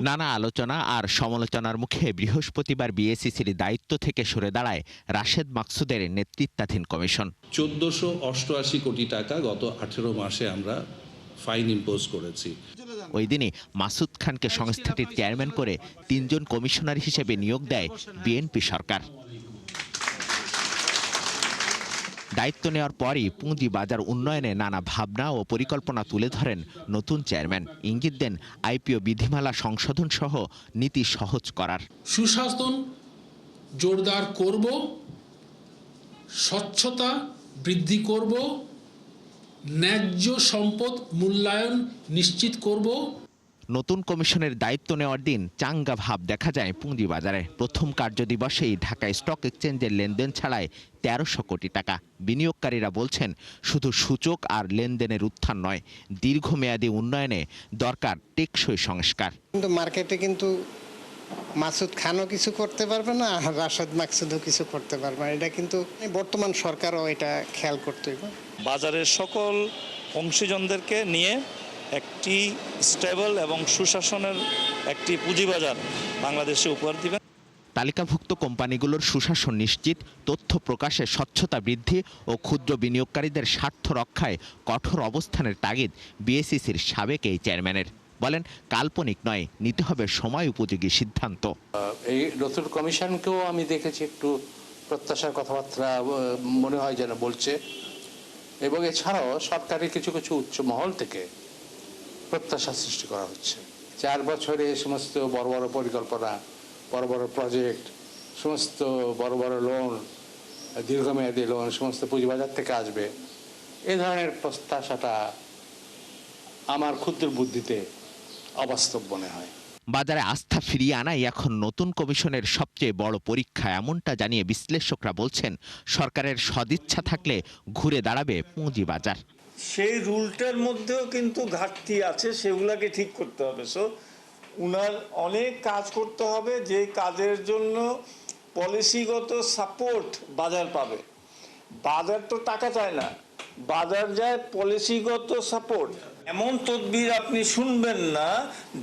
নানা আলোচনা আর সমালোচনার মুখে বৃহস্পতিবার বিএসইসির দায়িত্ব থেকে সরে দাঁড়ায় রাশেদ মাকসুদের নেতৃত্বাধীন কমিশন। ১৪৮৮ কোটি টাকা গত ১৮ মাসে আমরা ফাইন ইম্পোজ করেছি। ওই দিনই মাসুদ খানকে সংস্থাটির চেয়ারম্যান করে ৩ জন কমিশনার হিসেবে নিয়োগ দেয় বিএনপি সরকার। দায়িত্ব নেওয়ার পরই পুঁজিবাজার উন্নয়নে নানা ভাবনা ও পরিকল্পনা তুলে ধরেন নতুন চেয়ারম্যান। ইঙ্গিত দেন আইপিও বিধিমালা সংশোধন সহ নীতি সহজ করার। সুশাসন জোরদার করব, স্বচ্ছতা বৃদ্ধি করব, ন্যায্য সম্পদ মূল্যায়ন নিশ্চিত করব। নতুন কমিশনের দায়িত্ব নেওয়ার দিন চাঙ্গা ভাব দেখা যায় পুঁজিবাজারে। প্রথম কার্যদিবসেই ঢাকা স্টক এক্সচেঞ্জের লেনদেন ছাড়ায় ১৩০০ কোটি টাকা। বিনিয়োগকারীরা বলছেন শুধু সূচক আর লেনদেনের উত্থান নয়, দীর্ঘমেয়াদী উন্নয়নে দরকার টেকসই সংস্কার। কিন্তু মার্কেটে কিন্তু মাসুদ খানও কিছু করতে পারবে না, আর রাশেদ মাকসুদও কিছু করতে পারবে না। এটা কিন্তু বর্তমান সরকারও এটা খেয়াল করতে হবে। বাজারের সকল অংশীজনদেরকে নিয়ে একটি স্টেবল এবং সুশাসনের একটি পুঁজিবাজার বাংলাদেশে উপহার দিবেন। তালিকাভুক্ত কোম্পানিগুলোর সুশাসন নিশ্চিত, তথ্য প্রকাশে স্বচ্ছতা বৃদ্ধি ও ক্ষুদ্র বিনিয়োগকারীদের স্বার্থ রক্ষায় কঠোর অবস্থানের তাগিদ বিএসইসির সাবেক এই চেয়ারম্যানের। বলেন কাল্পনিক নয়, নিতে হবে সময় উপযোগী সিদ্ধান্ত। এই নতুন কমিশনকেও আমি দেখেছি একটু প্রত্যাশার কথাবার্তা মনে হয় যেন বলছে, এবং এছাড়াও সরকারি কিছু কিছু উচ্চ মহল থেকে প্রত্যাশা সৃষ্টি করা হচ্ছে। 4 বছরে সমস্ত বড় বড় পরিকল্পনা, বড় বড় প্রজেক্ট, সমস্ত বড় বড় লোন, দীর্ঘমেয়াদী লোন সমস্ত পুঁজিবাজার থেকে আসবে, এই ধরনের প্রত্যাশাটা আমার ক্ষুদ্র বুদ্ধিতে অবাস্তব মনে হয়। বাজারে আস্থা ফিরিয়ে আনাই এখন নতুন কমিশনের সবচেয়ে বড় পরীক্ষা, এমনটা জানিয়ে বিশ্লেষকরা বলছেন সরকারের সদিচ্ছা থাকলে ঘুরে দাঁড়াবে পুঁজিবাজার। সেই রুলটার মধ্যেও কিন্তু ঘাটতি আছে, সেগুলোকে ঠিক করতে হবে। সো উনার অনেক কাজ করতে হবে, যে কাজের জন্য পলিসিগত সাপোর্ট বাজার পাবে। বাজার তো টাকা চায় না, বাজার যায় পলিসিগত সাপোর্ট। এমন তদবির আপনি শুনবেন না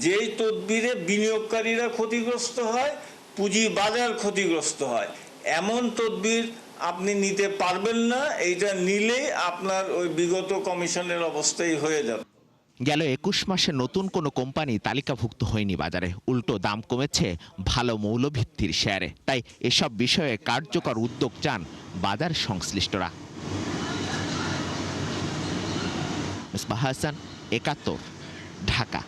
যেই তদবিরে বিনিয়োগকারীরা ক্ষতিগ্রস্ত হয়, পুঁজি বাজার ক্ষতিগ্রস্ত হয়। এমন তদবির আপনি নিতে পারবেন না, এইটা নিলে আপনার ওই বিগত কমিশনের অবস্থাই হয়ে যাবে। গেল 21 মাসে নতুন কোনো কোম্পানি তালিকাভুক্ত হয়নি বাজারে, উল্টো দাম কমেছে ভালো মৌলভিত্তির শেয়ারে। তাই এসব বিষয়ে কার্যকর উদ্যোগ চান বাজার সংশ্লিষ্টরা। মিসবাহ হাসান, ৭১, ঢাকা।